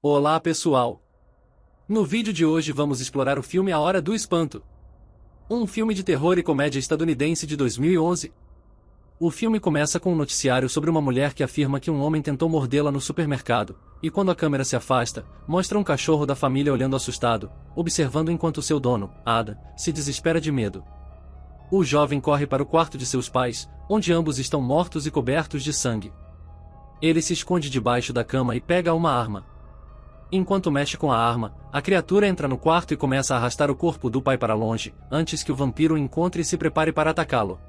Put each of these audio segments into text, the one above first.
Olá pessoal! No vídeo de hoje vamos explorar o filme A Hora do Espanto. Um filme de terror e comédia estadunidense de 2011. O filme começa com um noticiário sobre uma mulher que afirma que um homem tentou mordê-la no supermercado, e quando a câmera se afasta, mostra um cachorro da família olhando assustado, observando enquanto seu dono, Adam, se desespera de medo. O jovem corre para o quarto de seus pais, onde ambos estão mortos e cobertos de sangue. Ele se esconde debaixo da cama e pega uma arma. Enquanto mexe com a arma, a criatura entra no quarto e começa a arrastar o corpo do pai para longe, antes que o vampiro o encontre e se prepare para atacá-lo.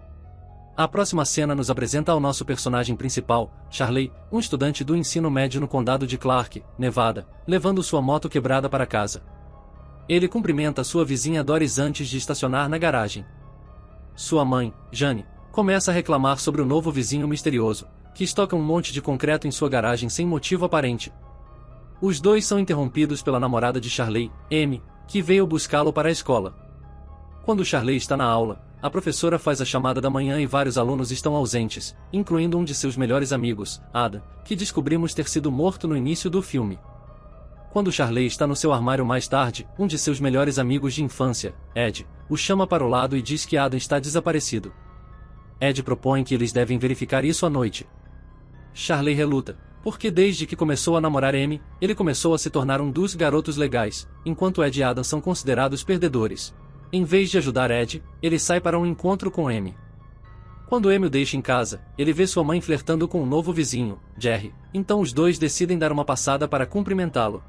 A próxima cena nos apresenta ao nosso personagem principal, Charlie, um estudante do ensino médio no condado de Clark, Nevada, levando sua moto quebrada para casa. Ele cumprimenta sua vizinha Doris antes de estacionar na garagem. Sua mãe, Jane, começa a reclamar sobre o novo vizinho misterioso, que estoca um monte de concreto em sua garagem sem motivo aparente. Os dois são interrompidos pela namorada de Charlie, Amy, que veio buscá-lo para a escola. Quando Charlie está na aula, a professora faz a chamada da manhã e vários alunos estão ausentes, incluindo um de seus melhores amigos, Adam, que descobrimos ter sido morto no início do filme. Quando Charlie está no seu armário mais tarde, um de seus melhores amigos de infância, Ed, o chama para o lado e diz que Adam está desaparecido. Ed propõe que eles devem verificar isso à noite. Charlie reluta, porque desde que começou a namorar Amy, ele começou a se tornar um dos garotos legais, enquanto Ed e Adam são considerados perdedores. Em vez de ajudar Ed, ele sai para um encontro com Amy. Quando Amy o deixa em casa, ele vê sua mãe flertando com um novo vizinho, Jerry, então os dois decidem dar uma passada para cumprimentá-lo.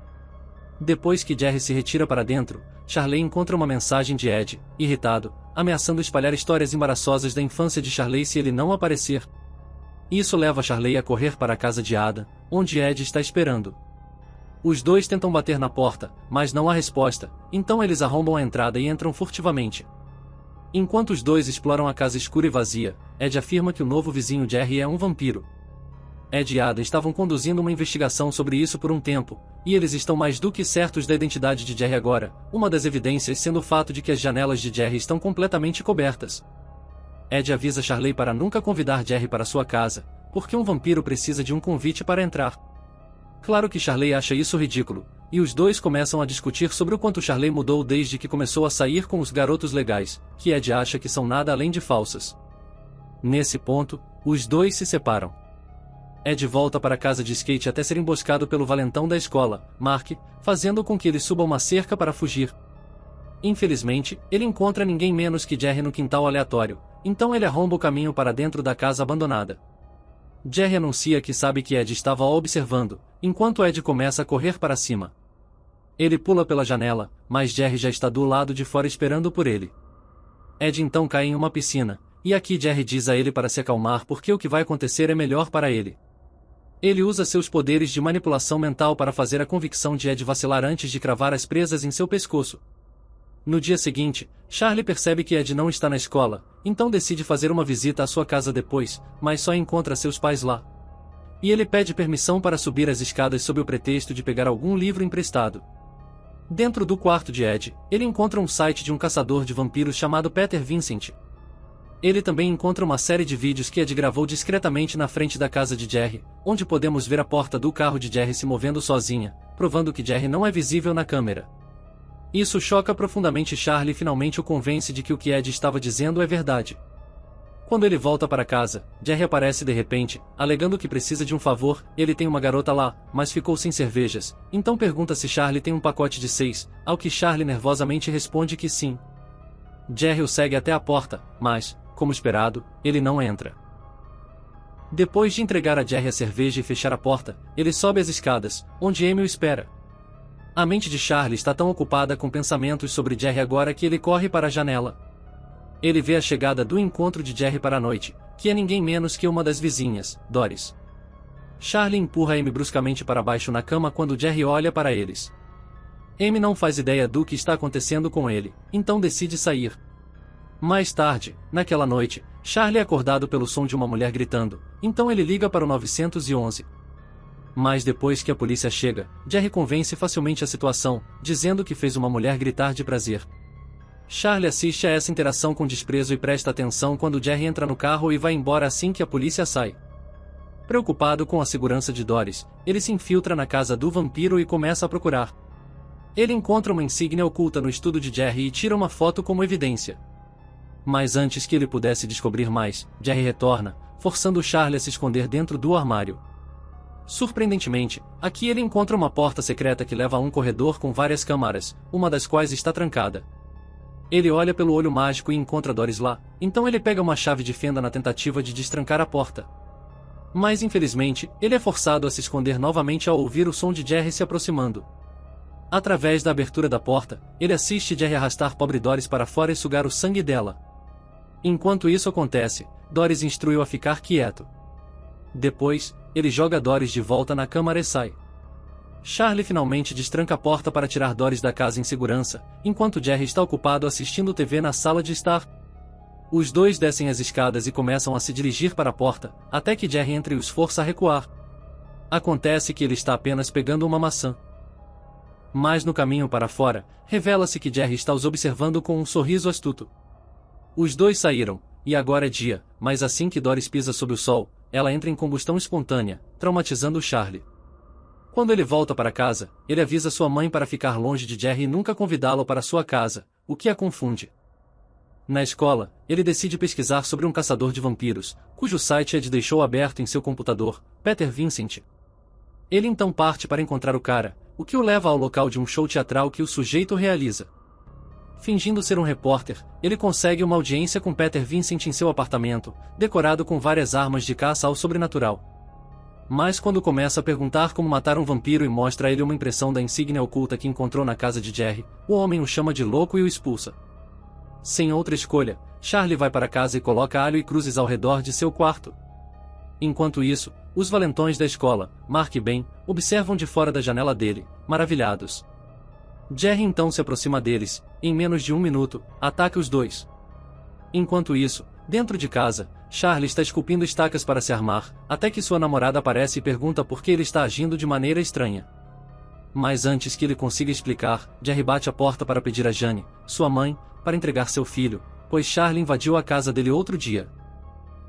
Depois que Jerry se retira para dentro, Charlie encontra uma mensagem de Ed, irritado, ameaçando espalhar histórias embaraçosas da infância de Charlie se ele não aparecer. Isso leva Charlie a correr para a casa de Adam, onde Ed está esperando. Os dois tentam bater na porta, mas não há resposta, então eles arrombam a entrada e entram furtivamente. Enquanto os dois exploram a casa escura e vazia, Ed afirma que o novo vizinho Jerry é um vampiro. Ed e Adam estavam conduzindo uma investigação sobre isso por um tempo, e eles estão mais do que certos da identidade de Jerry agora, uma das evidências sendo o fato de que as janelas de Jerry estão completamente cobertas. Ed avisa Charlie para nunca convidar Jerry para sua casa, porque um vampiro precisa de um convite para entrar. Claro que Charlie acha isso ridículo, e os dois começam a discutir sobre o quanto Charlie mudou desde que começou a sair com os garotos legais, que Ed acha que são nada além de falsas. Nesse ponto, os dois se separam. Ed volta para a casa de skate até ser emboscado pelo valentão da escola, Mark, fazendo com que ele suba uma cerca para fugir. Infelizmente, ele encontra ninguém menos que Jerry no quintal aleatório, então ele arromba o caminho para dentro da casa abandonada. Jerry anuncia que sabe que Ed estava o observando, enquanto Ed começa a correr para cima. Ele pula pela janela, mas Jerry já está do lado de fora esperando por ele. Ed então cai em uma piscina, e aqui Jerry diz a ele para se acalmar porque o que vai acontecer é melhor para ele. Ele usa seus poderes de manipulação mental para fazer a convicção de Ed vacilar antes de cravar as presas em seu pescoço. No dia seguinte, Charlie percebe que Ed não está na escola, então decide fazer uma visita à sua casa depois, mas só encontra seus pais lá. E ele pede permissão para subir as escadas sob o pretexto de pegar algum livro emprestado. Dentro do quarto de Ed, ele encontra um site de um caçador de vampiros chamado Peter Vincent. Ele também encontra uma série de vídeos que Ed gravou discretamente na frente da casa de Jerry, onde podemos ver a porta do carro de Jerry se movendo sozinha, provando que Jerry não é visível na câmera. Isso choca profundamente Charlie e finalmente o convence de que o que Ed estava dizendo é verdade. Quando ele volta para casa, Jerry aparece de repente, alegando que precisa de um favor. Ele tem uma garota lá, mas ficou sem cervejas, então pergunta se Charlie tem um pacote de 6, ao que Charlie nervosamente responde que sim. Jerry o segue até a porta, mas, como esperado, ele não entra. Depois de entregar a Jerry a cerveja e fechar a porta, ele sobe as escadas, onde Amy o espera. A mente de Charlie está tão ocupada com pensamentos sobre Jerry agora que ele corre para a janela. Ele vê a chegada do encontro de Jerry para a noite, que é ninguém menos que uma das vizinhas, Doris. Charlie empurra Amy bruscamente para baixo na cama quando Jerry olha para eles. Amy não faz ideia do que está acontecendo com ele, então decide sair. Mais tarde, naquela noite, Charlie é acordado pelo som de uma mulher gritando, então ele liga para o 911. Mas depois que a polícia chega, Jerry convence facilmente a situação, dizendo que fez uma mulher gritar de prazer. Charlie assiste a essa interação com desprezo e presta atenção quando Jerry entra no carro e vai embora assim que a polícia sai. Preocupado com a segurança de Doris, ele se infiltra na casa do vampiro e começa a procurar. Ele encontra uma insígnia oculta no estudo de Jerry e tira uma foto como evidência. Mas antes que ele pudesse descobrir mais, Jerry retorna, forçando Charlie a se esconder dentro do armário. Surpreendentemente, aqui ele encontra uma porta secreta que leva a um corredor com várias câmaras, uma das quais está trancada. Ele olha pelo olho mágico e encontra Doris lá, então ele pega uma chave de fenda na tentativa de destrancar a porta. Mas infelizmente, ele é forçado a se esconder novamente ao ouvir o som de Jerry se aproximando. Através da abertura da porta, ele assiste Jerry arrastar pobre Doris para fora e sugar o sangue dela. Enquanto isso acontece, Doris instrui-o a ficar quieto. Depois, ele joga Doris de volta na câmara e sai. Charlie finalmente destranca a porta para tirar Doris da casa em segurança, enquanto Jerry está ocupado assistindo TV na sala de estar. Os dois descem as escadas e começam a se dirigir para a porta, até que Jerry entra e os força a recuar. Acontece que ele está apenas pegando uma maçã. Mas no caminho para fora, revela-se que Jerry está os observando com um sorriso astuto. Os dois saíram, e agora é dia, mas assim que Doris pisa sob o sol, ela entra em combustão espontânea, traumatizando Charlie. Quando ele volta para casa, ele avisa sua mãe para ficar longe de Jerry e nunca convidá-lo para sua casa, o que a confunde. Na escola, ele decide pesquisar sobre um caçador de vampiros, cujo site Ed deixou aberto em seu computador, Peter Vincent. Ele então parte para encontrar o cara, o que o leva ao local de um show teatral que o sujeito realiza. Fingindo ser um repórter, ele consegue uma audiência com Peter Vincent em seu apartamento, decorado com várias armas de caça ao sobrenatural. Mas quando começa a perguntar como matar um vampiro e mostra a ele uma impressão da insígnia oculta que encontrou na casa de Jerry, o homem o chama de louco e o expulsa. Sem outra escolha, Charlie vai para casa e coloca alho e cruzes ao redor de seu quarto. Enquanto isso, os valentões da escola, Mark e Ben, observam de fora da janela dele, maravilhados. Jerry então se aproxima deles, e em menos de 1 minuto, ataca os dois. Enquanto isso, dentro de casa, Charlie está esculpindo estacas para se armar, até que sua namorada aparece e pergunta por que ele está agindo de maneira estranha. Mas antes que ele consiga explicar, Jerry bate a porta para pedir a Jane, sua mãe, para entregar seu filho, pois Charlie invadiu a casa dele outro dia.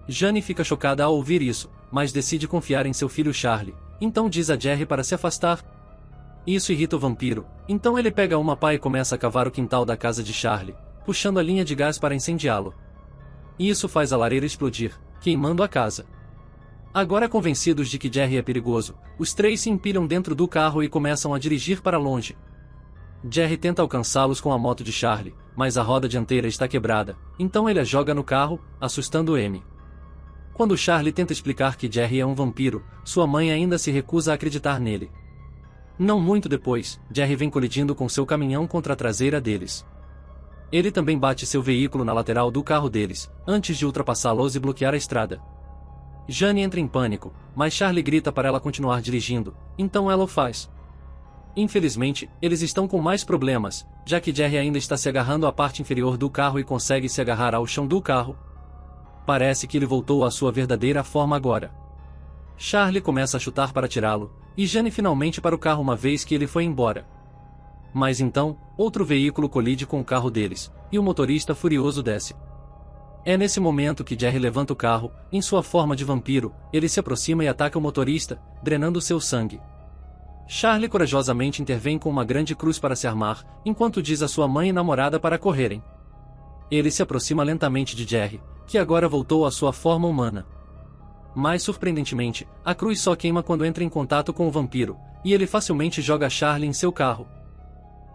Jane fica chocada ao ouvir isso, mas decide confiar em seu filho Charlie, então diz a Jerry para se afastar. Isso irrita o vampiro, então ele pega uma pá e começa a cavar o quintal da casa de Charlie, puxando a linha de gás para incendiá-lo. Isso faz a lareira explodir, queimando a casa. Agora convencidos de que Jerry é perigoso, os três se empilham dentro do carro e começam a dirigir para longe. Jerry tenta alcançá-los com a moto de Charlie, mas a roda dianteira está quebrada, então ele a joga no carro, assustando Amy. Quando Charlie tenta explicar que Jerry é um vampiro, sua mãe ainda se recusa a acreditar nele. Não muito depois, Jerry vem colidindo com seu caminhão contra a traseira deles. Ele também bate seu veículo na lateral do carro deles, antes de ultrapassá-los e bloquear a estrada. Jane entra em pânico, mas Charlie grita para ela continuar dirigindo, então ela o faz. Infelizmente, eles estão com mais problemas, já que Jerry ainda está se agarrando à parte inferior do carro e consegue se agarrar ao chão do carro. Parece que ele voltou à sua verdadeira forma agora. Charlie começa a chutar para tirá-lo, e Jane finalmente para o carro uma vez que ele foi embora. Mas então, outro veículo colide com o carro deles, e o motorista furioso desce. É nesse momento que Jerry levanta o carro, em sua forma de vampiro, ele se aproxima e ataca o motorista, drenando seu sangue. Charlie corajosamente intervém com uma grande cruz para se armar, enquanto diz a sua mãe e namorada para correrem. Ele se aproxima lentamente de Jerry, que agora voltou à sua forma humana. Mas surpreendentemente, a cruz só queima quando entra em contato com o vampiro, e ele facilmente joga Charlie em seu carro.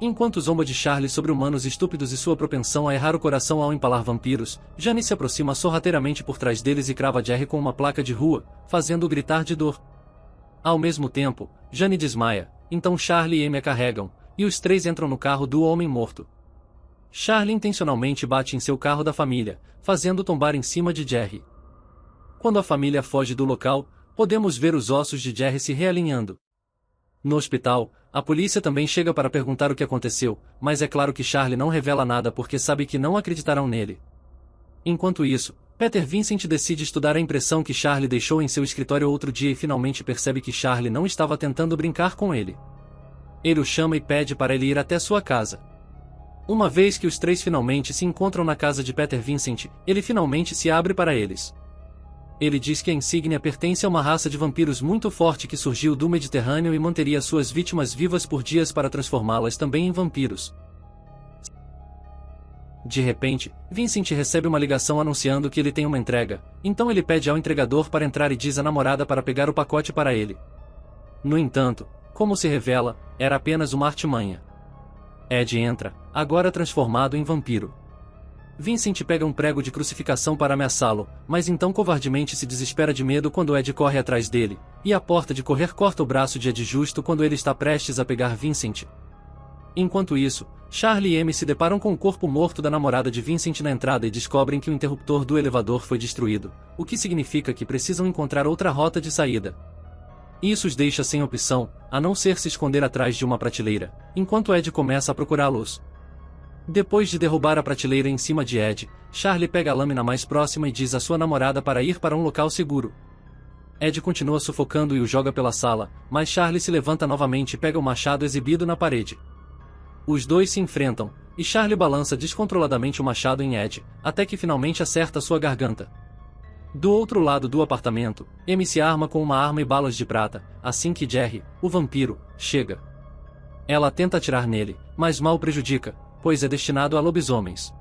Enquanto zomba de Charlie sobre humanos estúpidos e sua propensão a errar o coração ao empalar vampiros, Jane se aproxima sorrateiramente por trás deles e crava Jerry com uma placa de rua, fazendo-o gritar de dor. Ao mesmo tempo, Jane desmaia, então Charlie e Amy a carregam, e os três entram no carro do homem morto. Charlie intencionalmente bate em seu carro da família, fazendo tombar em cima de Jerry. Quando a família foge do local, podemos ver os ossos de Jerry se realinhando. No hospital, a polícia também chega para perguntar o que aconteceu, mas é claro que Charlie não revela nada porque sabe que não acreditarão nele. Enquanto isso, Peter Vincent decide estudar a impressão que Charlie deixou em seu escritório outro dia e finalmente percebe que Charlie não estava tentando brincar com ele. Ele o chama e pede para ele ir até sua casa. Uma vez que os três finalmente se encontram na casa de Peter Vincent, ele finalmente se abre para eles. Ele diz que a insígnia pertence a uma raça de vampiros muito forte que surgiu do Mediterrâneo e manteria suas vítimas vivas por dias para transformá-las também em vampiros. De repente, Vincent recebe uma ligação anunciando que ele tem uma entrega, então ele pede ao entregador para entrar e diz à namorada para pegar o pacote para ele. No entanto, como se revela, era apenas uma artimanha. Ed entra, agora transformado em vampiro. Vincent pega um prego de crucificação para ameaçá-lo, mas então covardemente se desespera de medo quando Ed corre atrás dele, e a porta de correr corta o braço de Ed justo quando ele está prestes a pegar Vincent. Enquanto isso, Charlie e Amy se deparam com o corpo morto da namorada de Vincent na entrada e descobrem que o interruptor do elevador foi destruído, o que significa que precisam encontrar outra rota de saída. Isso os deixa sem opção, a não ser se esconder atrás de uma prateleira, enquanto Ed começa a procurá-los. Depois de derrubar a prateleira em cima de Ed, Charlie pega a lâmina mais próxima e diz à sua namorada para ir para um local seguro. Ed continua sufocando e o joga pela sala, mas Charlie se levanta novamente e pega o machado exibido na parede. Os dois se enfrentam, e Charlie balança descontroladamente o machado em Ed, até que finalmente acerta sua garganta. Do outro lado do apartamento, Amy se arma com uma arma e balas de prata, assim que Jerry, o vampiro, chega. Ela tenta atirar nele, mas mal prejudica, pois é destinado a lobisomens.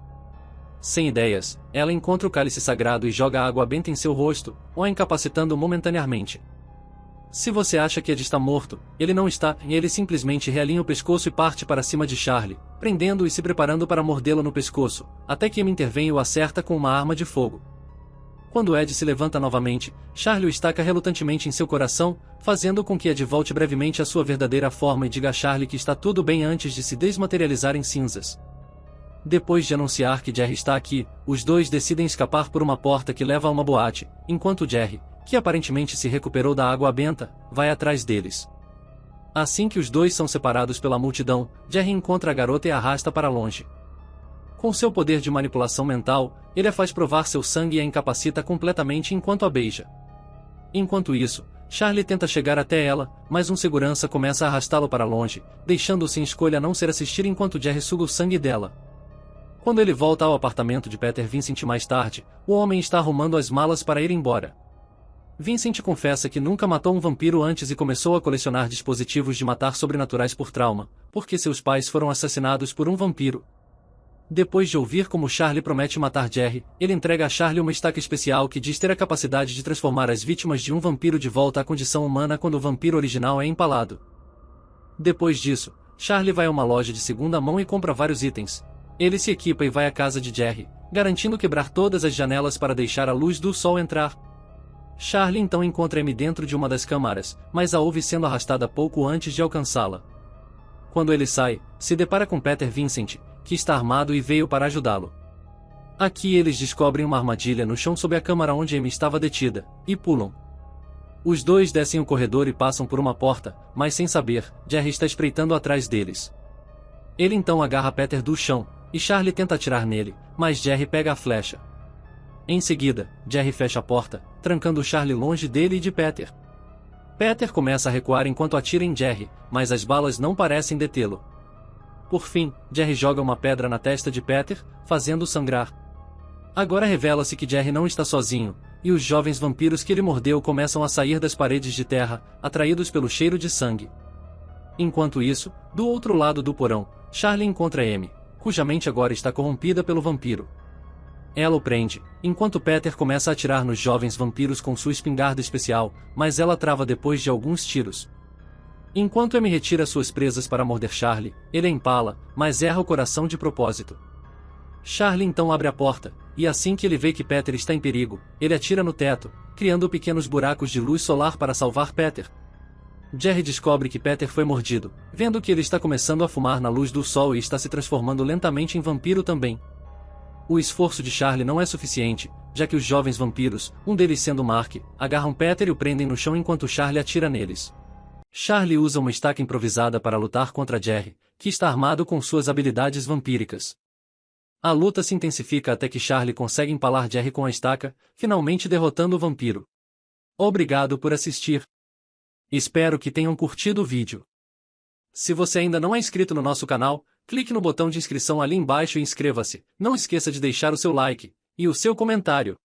Sem ideias, ela encontra o cálice sagrado e joga água benta em seu rosto, o incapacitando momentaneamente. Se você acha que Ed está morto, ele não está, e ele simplesmente realinha o pescoço e parte para cima de Charlie, prendendo-o e se preparando para mordê-lo no pescoço, até que Amy intervém e o acerta com uma arma de fogo. Quando Ed se levanta novamente, Charlie o estaca relutantemente em seu coração, fazendo com que Ed volte brevemente à sua verdadeira forma e diga a Charlie que está tudo bem antes de se desmaterializar em cinzas. Depois de anunciar que Jerry está aqui, os dois decidem escapar por uma porta que leva a uma boate, enquanto Jerry, que aparentemente se recuperou da água benta, vai atrás deles. Assim que os dois são separados pela multidão, Jerry encontra a garota e a arrasta para longe. Com seu poder de manipulação mental, ele a faz provar seu sangue e a incapacita completamente enquanto a beija. Enquanto isso, Charlie tenta chegar até ela, mas um segurança começa a arrastá-lo para longe, deixando-o sem escolha a não ser assistir enquanto Jerry suga o sangue dela. Quando ele volta ao apartamento de Peter Vincent mais tarde, o homem está arrumando as malas para ir embora. Vincent confessa que nunca matou um vampiro antes e começou a colecionar dispositivos de matar sobrenaturais por trauma, porque seus pais foram assassinados por um vampiro. Depois de ouvir como Charlie promete matar Jerry, ele entrega a Charlie uma estaca especial que diz ter a capacidade de transformar as vítimas de um vampiro de volta à condição humana quando o vampiro original é empalado. Depois disso, Charlie vai a uma loja de segunda mão e compra vários itens. Ele se equipa e vai à casa de Jerry, garantindo quebrar todas as janelas para deixar a luz do sol entrar. Charlie então encontra Amy dentro de uma das câmaras, mas a ouve sendo arrastada pouco antes de alcançá-la. Quando ele sai, se depara com Peter Vincent, que está armado e veio para ajudá-lo. Aqui eles descobrem uma armadilha no chão sob a câmara onde Amy estava detida, e pulam. Os dois descem o corredor e passam por uma porta, mas sem saber, Jerry está espreitando atrás deles. Ele então agarra Peter do chão, e Charlie tenta atirar nele, mas Jerry pega a flecha. Em seguida, Jerry fecha a porta, trancando Charlie longe dele e de Peter. Peter começa a recuar enquanto atira em Jerry, mas as balas não parecem detê-lo. Por fim, Jerry joga uma pedra na testa de Peter, fazendo-o sangrar. Agora revela-se que Jerry não está sozinho, e os jovens vampiros que ele mordeu começam a sair das paredes de terra, atraídos pelo cheiro de sangue. Enquanto isso, do outro lado do porão, Charlie encontra Amy, cuja mente agora está corrompida pelo vampiro. Ela o prende, enquanto Peter começa a atirar nos jovens vampiros com sua espingarda especial, mas ela trava depois de alguns tiros. Enquanto Amy retira suas presas para morder Charlie, ele a empala, mas erra o coração de propósito. Charlie então abre a porta, e assim que ele vê que Peter está em perigo, ele atira no teto, criando pequenos buracos de luz solar para salvar Peter. Jerry descobre que Peter foi mordido, vendo que ele está começando a fumar na luz do sol e está se transformando lentamente em vampiro também. O esforço de Charlie não é suficiente, já que os jovens vampiros, um deles sendo Mark, agarram Peter e o prendem no chão enquanto Charlie atira neles. Charlie usa uma estaca improvisada para lutar contra Jerry, que está armado com suas habilidades vampíricas. A luta se intensifica até que Charlie consegue empalar Jerry com a estaca, finalmente derrotando o vampiro. Obrigado por assistir. Espero que tenham curtido o vídeo. Se você ainda não é inscrito no nosso canal, clique no botão de inscrição ali embaixo e inscreva-se. Não esqueça de deixar o seu like e o seu comentário.